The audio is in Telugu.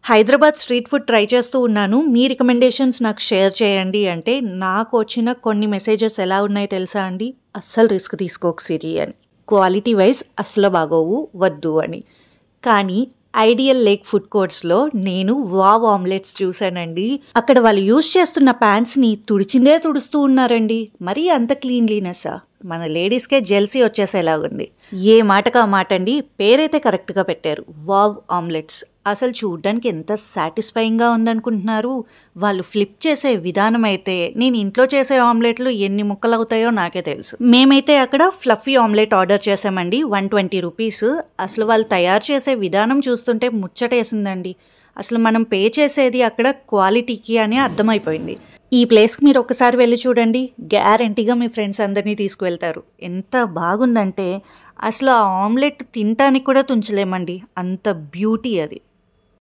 హైదరాబాద్ స్ట్రీట్ ఫుడ్ ట్రై చేస్తూ ఉన్నాను. మీ రికమెండేషన్స్ నాకు షేర్ చేయండి అంటే, నాకు వచ్చిన కొన్ని మెసేజెస్ ఎలా ఉన్నాయో తెలుసా అండి? అస్సలు రిస్క్ తీసుకోకు సిరి అని. క్వాలిటీ వైజ్ అస్సలు బాగోవు, వద్దు అని. కానీ ఐడియల్ లేక్ ఫుడ్ కోర్ట్స్లో నేను వావ్ ఆమ్లెట్స్ చూశానండి. అక్కడ వాళ్ళు యూజ్ చేస్తున్న ప్యాన్స్ని తుడిచిందే తుడుస్తూ ఉన్నారండి. మరీ అంత క్లీన్లీనెస్సా? మన లేడీస్కే జెల్సీ వచ్చేసేలాగుంది. ఏ మాటకా మాట అండి, పేరైతే కరెక్ట్గా పెట్టారు, వావ్ ఆమ్లెట్స్. అసలు చూడ్డానికి ఎంత సాటిస్ఫైయింగ్గా ఉందనుకుంటున్నారు. వాళ్ళు ఫ్లిప్ చేసే విధానం అయితే నేను ఇంట్లో చేసే ఆమ్లెట్లు ఎన్ని ముక్కలు అవుతాయో నాకే తెలుసు. మేమైతే అక్కడ ఫ్లఫీ ఆమ్లెట్ ఆర్డర్ చేసామండి, 120 రూపీస్. అసలు వాళ్ళు తయారు చేసే విధానం చూస్తుంటే ముచ్చటేసిందండి. అసలు మనం పే చేసేది అక్కడ క్వాలిటీకి అని అర్థమైపోయింది. ఈ ప్లేస్కి మీరు ఒకసారి వెళ్ళి చూడండి, గ్యారంటీగా మీ ఫ్రెండ్స్ అందరినీ తీసుకువెళ్తారు. ఎంత బాగుందంటే అసలు ఆ ఆమ్లెట్ తినటానికి కూడా తుంచలేమండి, అంత బ్యూటీ అది.